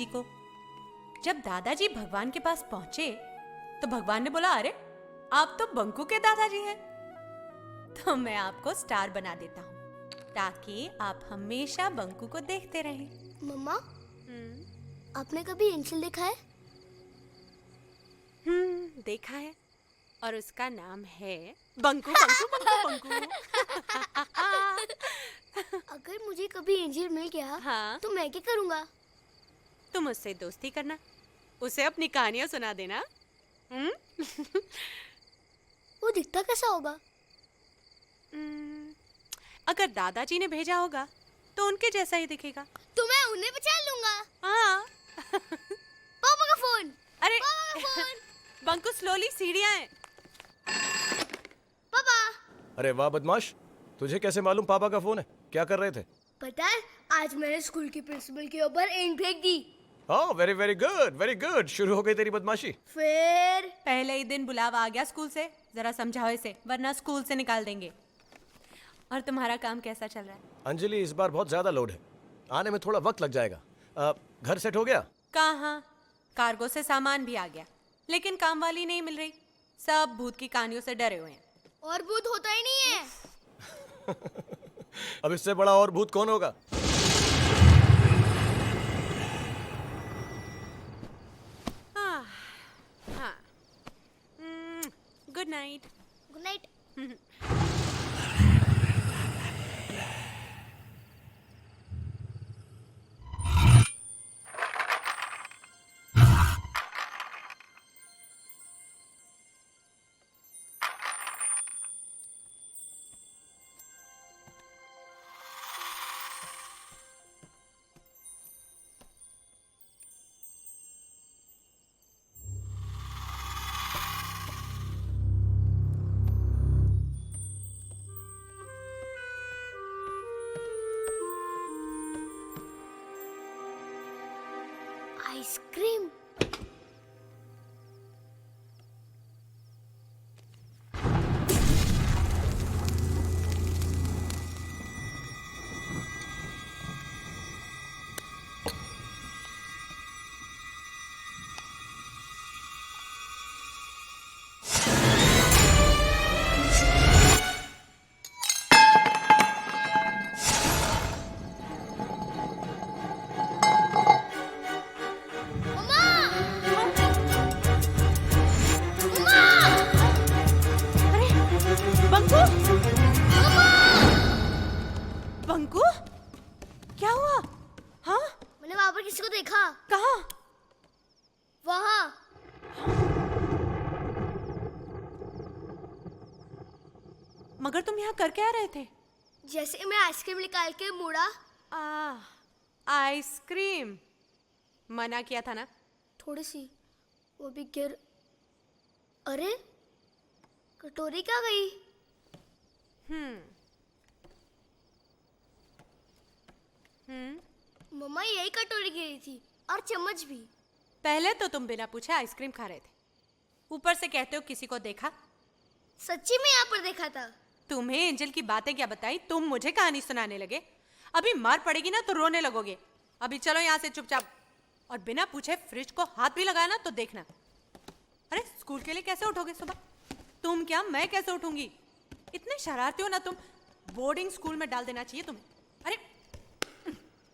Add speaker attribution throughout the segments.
Speaker 1: दादाजी को। जब दादाजी भगवान के पास पहुंचे तो भगवान ने बोला, अरे आप तो बंकू के दादाजी हैं, तो मैं आपको स्टार बना देता हूँ ताकि आप हमेशा बंकू को देखते रहें।
Speaker 2: मम्मा, आपने कभी एंजल देखा है?
Speaker 1: देखा है, और उसका नाम है बंकू बंकू बंकू बंकू।
Speaker 2: अगर मुझे कभी एंजल मिल गया
Speaker 1: हाँ?
Speaker 2: तो मैं क्या करूँगा?
Speaker 1: तुम उससे दोस्ती करना, उसे अपनी कहानियां सुना देना।
Speaker 2: वो दिखता कैसा होगा?
Speaker 1: अगर दादाजी ने भेजा होगा तो उनके जैसा ही दिखेगा।
Speaker 2: तो मैं उन्हें पहचान लूंगा।
Speaker 1: हाँ।
Speaker 2: पापा का फोन।
Speaker 1: अरे
Speaker 2: पापा का फोन।
Speaker 1: बंकू स्लोली, सीढ़ियां हैं।
Speaker 2: पापा।
Speaker 3: अरे वाह बदमाश, तुझे कैसे मालूम पापा का फोन है? क्या कर रहे थे?
Speaker 2: पता है, आज मैंने स्कूल की प्रिंसिपल के ऊपर इंक फेंक दी।
Speaker 3: Oh very very good very good. शुरू हो गई तेरी बदमाशी।
Speaker 2: फिर
Speaker 1: पहले ही दिन बुलावा आ गया स्कूल से। जरा समझाओ इसे, वरना स्कूल से निकाल देंगे। और तुम्हारा काम कैसा चल रहा है?
Speaker 3: अंजलि, इस बार बहुत ज्यादा लोड है, आने में थोड़ा वक्त लग जाएगा। घर सेट हो गया?
Speaker 1: कहाँ, कार्गो से सामान भी आ गया, लेकिन काम वाली नहीं मिल रही। सब भूत की कहानियों से डरे हुए हैं।
Speaker 2: और भूत होता ही नहीं है।
Speaker 3: अब इससे बड़ा और भूत कौन होगा?
Speaker 1: हाँ। Good night.
Speaker 2: Good night. Ice cream.
Speaker 1: Banku, क्या हुआ? हाँ?
Speaker 2: मैंने वहां पर किसी को देखा।
Speaker 1: कहाँ?
Speaker 2: वहाँ।
Speaker 1: मगर तुम यहाँ कर क्या रहे थे?
Speaker 2: जैसे मैं आइसक्रीम निकाल के मुड़ा।
Speaker 1: आइसक्रीम मना किया था ना?
Speaker 2: थोड़ी सी, वो भी गिर। अरे कटोरी क्या गई? मम्मा, यही कटोरी गिरी थी और चम्मच भी।
Speaker 1: पहले तो तुम बिना पूछे आइसक्रीम खा रहे थे, ऊपर से कहते हो किसी को देखा।
Speaker 2: सच्ची में यहाँ पर देखा था।
Speaker 1: तुम्हें एंजल की बातें क्या बताई, तुम मुझे कहानी सुनाने लगे। अभी मार पड़ेगी ना तो रोने लगोगे। अभी चलो यहाँ से चुपचाप। और बिना पूछे फ्रिज को हाथ भी लगाया ना तो देखना। अरे स्कूल के लिए कैसे उठोगे सुबह? तुम क्या, मैं कैसे उठूंगी? इतने शरारती हो ना तुम। बोर्डिंग स्कूल में डाल देना चाहिए तुम्हें। अरे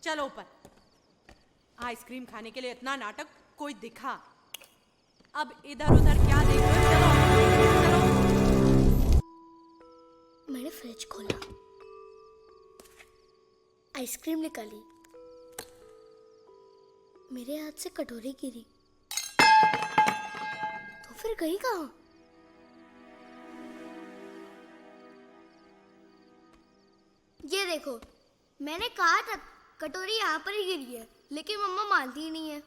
Speaker 1: चलो ऊपर। आइसक्रीम खाने के लिए इतना नाटक, कोई दिखा। अब इधर उधर क्या देख रहे हो? चलो चलो।
Speaker 2: मैंने फ्रिज खोला, आइसक्रीम निकाली, मेरे हाथ से कटोरी गिरी, तो फिर गई कहाँ? ये देखो, मैंने कहा था कटोरी यहाँ पर ही गिरी है, लेकिन मम्मा मानती ही नहीं है।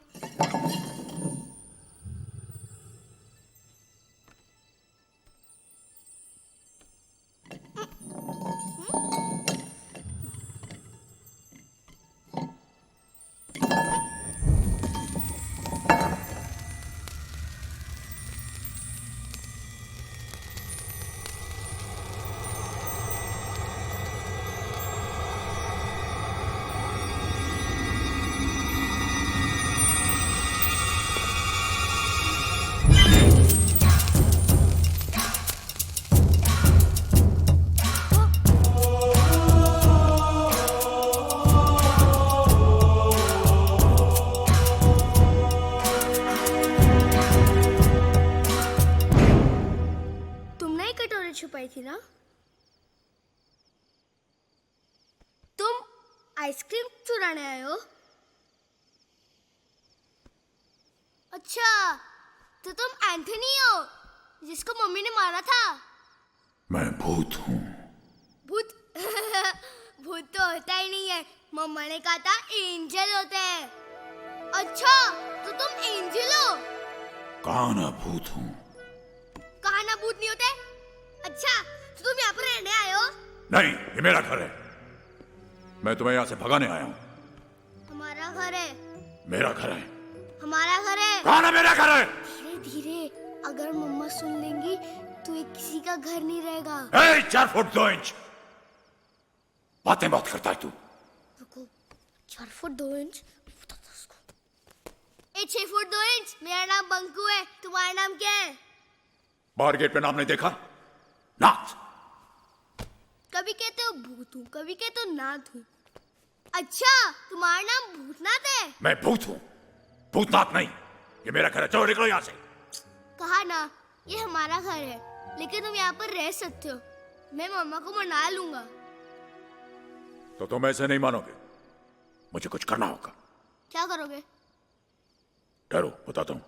Speaker 2: थी ना? तुम आइसक्रीम चुराने आए हो? अच्छा, तो तुम एंथनी हो जिसको मम्मी ने मारा था?
Speaker 4: मैं भूत हूँ।
Speaker 2: भूत? भूत तो होता ही नहीं है, मम्मा ने कहा था एंजल होते हैं। अच्छा, तो तुम एंजल हो?
Speaker 4: कहाँ ना भूत हूँ।
Speaker 2: कहा ना भूत नहीं होते? अच्छा, तो तुम यहाँ पर रहने आए हो?
Speaker 4: नहीं, ये मेरा घर है। मैं तुम्हें यहाँ से भगाने आया हूँ।
Speaker 2: हमारा घर है।
Speaker 4: मेरा घर है।
Speaker 2: हमारा घर है।
Speaker 4: कहाँ ना मेरा घर है।
Speaker 2: धीरे धीरे, अगर मम्मा सुन लेंगी तो ये किसी का घर नहीं रहेगा।
Speaker 4: 4 फुट 2 इंच बातें बात करता है तू।
Speaker 2: रुको, 4 फुट 2 इंच? 6 foot 2 inch. मेरा नाम बंकू है, तुम्हारा नाम क्या है?
Speaker 4: बाहर गेट पे नाम नहीं देखा? नाथ।
Speaker 2: कभी कहते हो भूत हूँ, कभी कहते हो नाथ हूँ। अच्छा, तुम्हारा नाम भूतनाथ है?
Speaker 4: मैं भूत हूँ, भूतनाथ नहीं। ये मेरा घर है, चलो निकलो यहाँ से।
Speaker 2: कहा ना, ये हमारा घर है, लेकिन तुम यहाँ पर रह सकते हो। मैं मम्मा को मना लूंगा।
Speaker 4: तो तुम ऐसे नहीं मानोगे, मुझे कुछ करना होगा।
Speaker 2: क्या करोगे?
Speaker 4: डरो, बताता हूँ।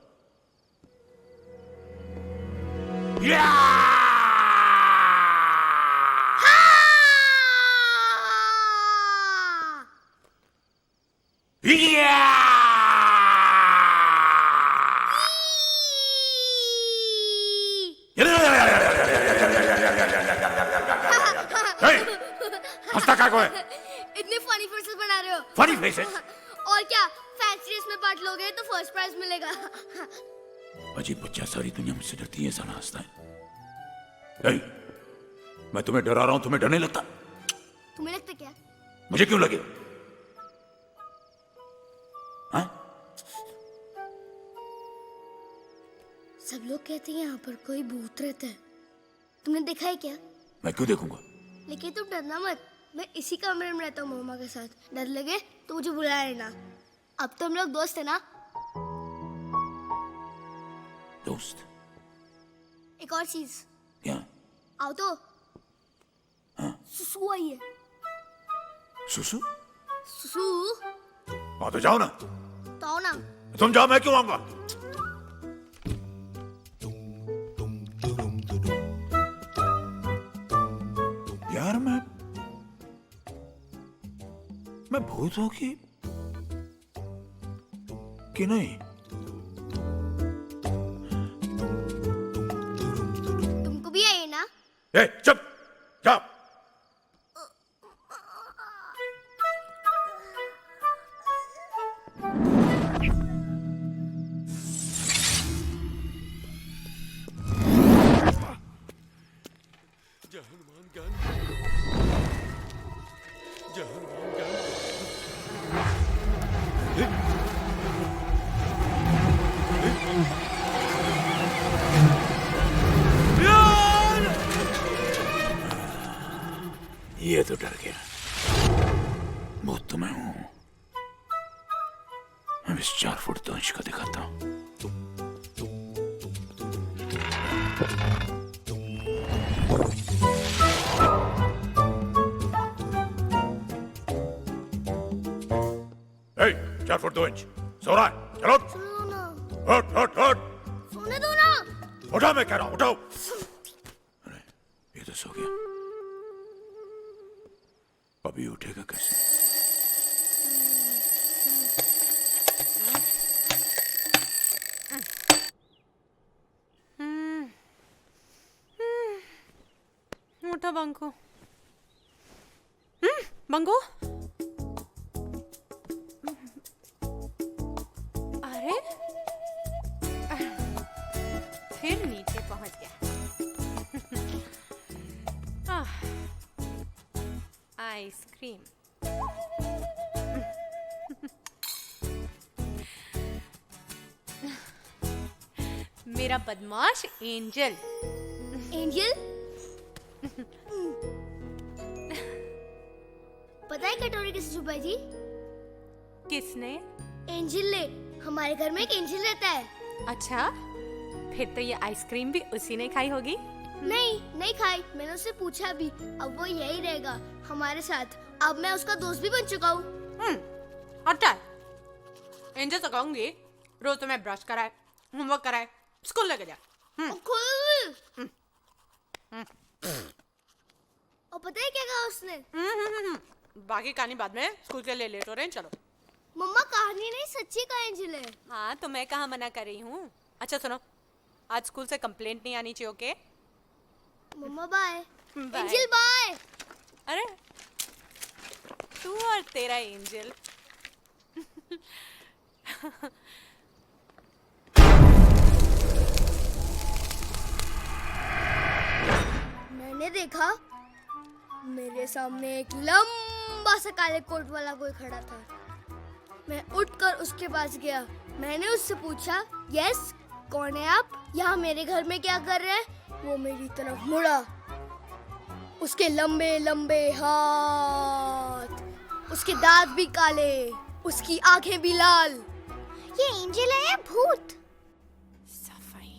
Speaker 4: हंसता क्या है?
Speaker 2: इतने फनी फेसेस बना रहे हो।
Speaker 4: Funny faces?
Speaker 2: और क्या, फैंसी ड्रेस में पार्ट लोगे तो फर्स्ट प्राइज मिलेगा।
Speaker 4: अजीब बच्चा, सारी दुनिया मुझसे डरती है, ऐसा ना हंसता है। मैं तुम्हें डरा रहा हूं, तुम्हें डर नहीं लगता?
Speaker 2: तुम्हें लगता क्या?
Speaker 4: मुझे क्यों लगे? हाँ?
Speaker 2: सब लोग कहते हैं यहाँ पर कोई भूत रहता है। तुमने देखा है क्या?
Speaker 4: मैं क्यों देखूंगा?
Speaker 2: लेकिन तुम डरना मत, मैं इसी कमरे में रहता हूँ मम्मा के साथ। डर लगे तो मुझे बुला लेना। अब तो हम लोग दोस्त है ना?
Speaker 4: दोस्त?
Speaker 2: एक और चीज।
Speaker 4: क्या?
Speaker 2: आओ तो।
Speaker 4: हाँ?
Speaker 2: सुसु आई है।
Speaker 4: सुसु?
Speaker 2: सुसु?
Speaker 4: हाँ तो जाओ ना।
Speaker 2: तो आओ ना।
Speaker 4: तुम जाओ, मैं क्यों आऊंगा? यार मैं भूत हूं कि नहीं?
Speaker 2: तुमको भी आई है ना?
Speaker 4: चुप, जाओ। ये तो डर गया। भूत तो मैं हूं। अब इस 4 फुट 2 इंच का दिखाता हूं। Hey, 4 फुट 2 इंच सो रहा है? चलो
Speaker 2: सुनो ना।
Speaker 4: हट हट हट।
Speaker 2: सोने दो ना।
Speaker 4: उठाओ, मैं कह रहा हूं, उठाओ। अरे ये तो सो गया, अभी उठेगा कैसे?
Speaker 1: उठो बंकू। बंकू, अरे फिर नीचे पहुंच गया। आइसक्रीम। मेरा बदमाश एंजल।
Speaker 2: एंजल? पता है कटोरी किसने छुपाई थी?
Speaker 1: किसने?
Speaker 2: एंजल ने। हमारे घर में एक एंजल रहता है।
Speaker 1: अच्छा, फिर तो ये आइसक्रीम भी उसी ने खाई होगी।
Speaker 2: नहीं नहीं खाई, मैंने उससे पूछा भी। अब वो यही रहेगा हमारे साथ। अब मैं उसका दोस्त भी बन चुका हूँ।
Speaker 1: अच्छा एंजल से कहूंगी रोज तुम्हें ब्रश कराए, होमवर्क कराए, स्कूल लेके जा।
Speaker 2: और पता है क्या कहा उसने?
Speaker 1: बाकी कहानी बाद में, स्कूल के लिए लेट हो रहे हैं, चलो।
Speaker 2: मम्मा कहानी नहीं, सच्ची कहा एंजल है।
Speaker 1: हाँ तो मैं कहाँ मना कर रही हूँ। अच्छा सुनो, आज स्कूल से कंप्लेंट नहीं आनी चाहिए, ओके?
Speaker 2: मम्मा बाय।
Speaker 1: बाय।
Speaker 2: Angel bye.
Speaker 1: अरे तू और तेरा एंजल।
Speaker 2: मैंने देखा मेरे सामने एक लंबा सा काले कोट वाला कोई खड़ा था। मैं उठकर उसके पास गया। मैंने उससे पूछा, यस कौन है आप, यहाँ मेरे घर में क्या कर रहे हैं? वो मेरी तरफ मुड़ा। उसके लंबे लंबे हाथ, उसके दांत भी काले, उसकी आंखें भी लाल। ये एंजल है या भूत?
Speaker 1: सफाई।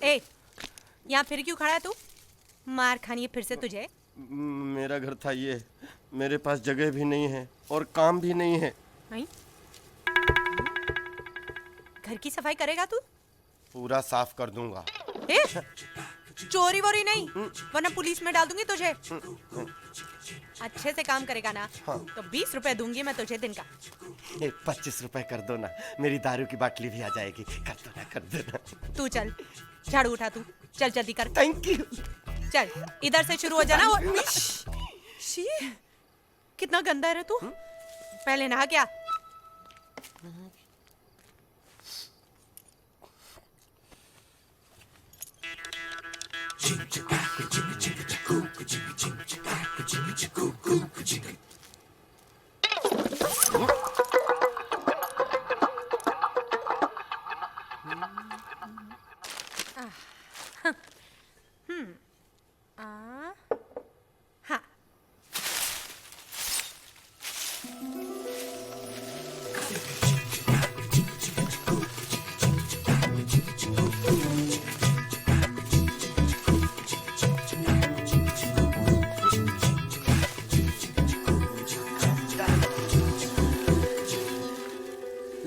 Speaker 1: ए, यहाँ फिर क्यों खड़ा है तू? मार खानी है फिर से तुझे?
Speaker 5: मेरा घर था ये, मेरे पास जगह भी नहीं है और काम भी नहीं है।
Speaker 1: नहीं? घर की सफाई करेगा तू?
Speaker 5: पूरा साफ कर दूंगा।
Speaker 1: ए, चोरी वोरी नहीं, वरना पुलिस में डाल दूंगी तुझे। अच्छे से काम करेगा ना?
Speaker 5: हाँ।
Speaker 1: तो 20 रुपए दूंगी मैं तुझे दिन का।
Speaker 5: 25 रुपए कर दो ना, मेरी दारू की बाटली भी आ जाएगी। कर दो ना, कर दो ना।
Speaker 1: तू चल, झाड़ू उठा तू, चल जल्दी कर।
Speaker 5: Thank you.
Speaker 1: चल इधर से शुरू हो जाना। और शी, कितना गंदा है रे तू। पहले नहा क्या? हाँ।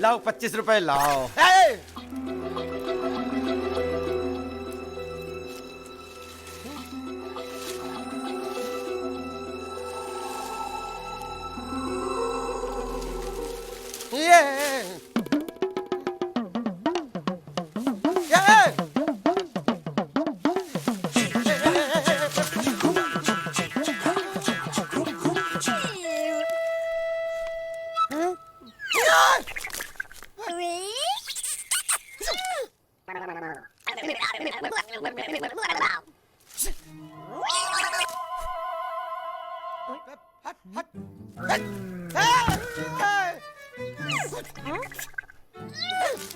Speaker 5: लाओ 25 रुपए लाओ।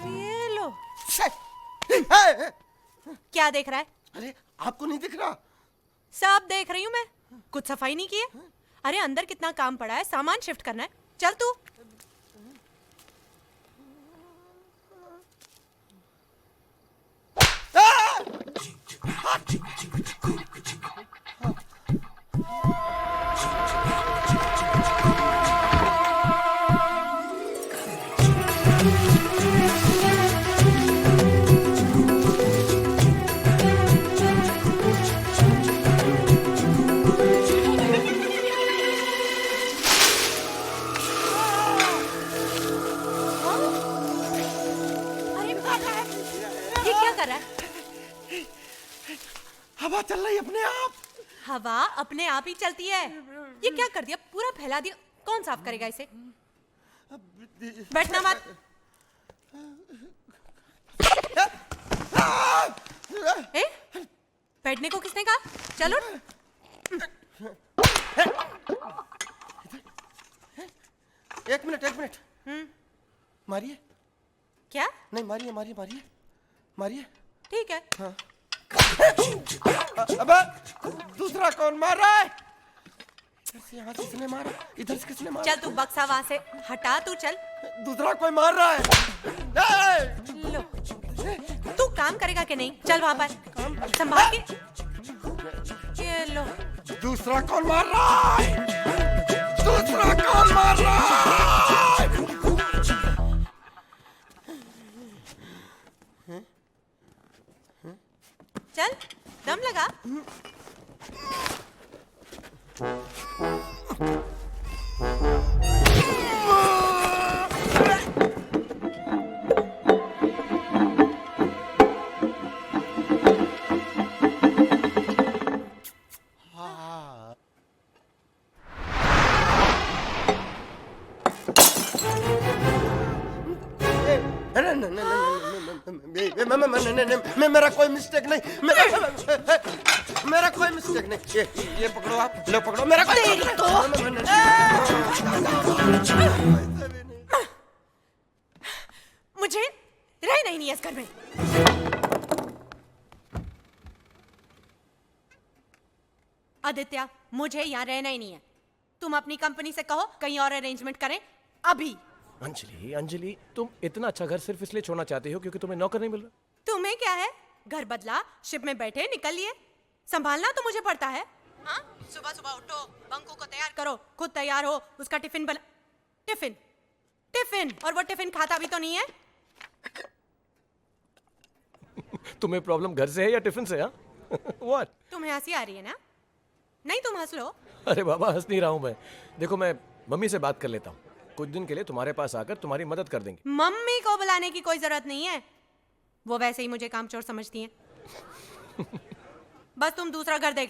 Speaker 1: ये लो। क्या देख रहा है?
Speaker 5: अरे आपको नहीं दिख रहा?
Speaker 1: सब देख रही हूँ मैं। कुछ सफाई नहीं की है? अरे अंदर कितना काम पड़ा है, सामान शिफ्ट करना है। चल तू। ये क्या कर रहा है?
Speaker 5: हवा चल रही अपने आप।
Speaker 1: हवा अपने आप ही चलती है। ये क्या कर दिया? पूरा फैला दिया। कौन साफ करेगा इसे? बैठना मत। ए? बैठने को किसने कहा? चलो।
Speaker 5: एक मिनट। मारिए।
Speaker 1: क्या?
Speaker 5: नहीं, मारिए।
Speaker 1: ठीक है।
Speaker 5: हाँ। अबे दूसरा कौन मार रहा है? इधर से यहाँ किसने मारा? इधर से किसने मारा?
Speaker 1: चल तू बक्सा वहां से हटा, तू चल।
Speaker 5: दूसरा कोई मार रहा है।
Speaker 1: लो, तू काम करेगा कि नहीं? चल वहां पर संभाल के। ये लो।
Speaker 5: दूसरा कौन मार रहा है? दूसरा कौन मार रहा है?
Speaker 1: चल दम लगा।
Speaker 5: मेरा कोई मिस्टेक नहीं, मेरा कोई मिस्टेक नहीं। ये पकड़ो, आप लो, पकड़ो मेरा
Speaker 1: मुझे रहना ही नहीं है इस घर में। आदित्य, मुझे यहाँ रहना ही नहीं है। तुम अपनी कंपनी से कहो कहीं और अरेंजमेंट करें अभी।
Speaker 3: अंजलि, तुम इतना अच्छा घर सिर्फ इसलिए छोड़ना चाहती हो क्योंकि तुम्हें नौकर नहीं मिल रहा?
Speaker 1: तुम्हें क्या है? घर बदला, शिप में बैठे, निकल लिए। संभालना तो मुझे पड़ता है। हाँ? सुबह सुबह उठो, बंकू को तैयार करो, खुद तैयार हो, उसका टिफिन बना। टिफिन और वो टिफिन खाता भी तो नहीं है।
Speaker 3: तुम्हें प्रॉब्लम घर से है या टिफिन से? हाँ व्हाट?
Speaker 1: तुम्हें हंसी आ रही है ना? नहीं, तुम हंस लो।
Speaker 3: अरे बाबा, हंस नहीं रहा हूं मैं। देखो, मैं मम्मी से बात कर लेता हूँ, कुछ दिन के लिए तुम्हारे पास आकर तुम्हारी मदद कर देंगे।
Speaker 1: मम्मी को बुलाने की कोई जरूरत नहीं है, वो वैसे ही मुझे कामचोर समझती हैं। बस तुम दूसरा घर देख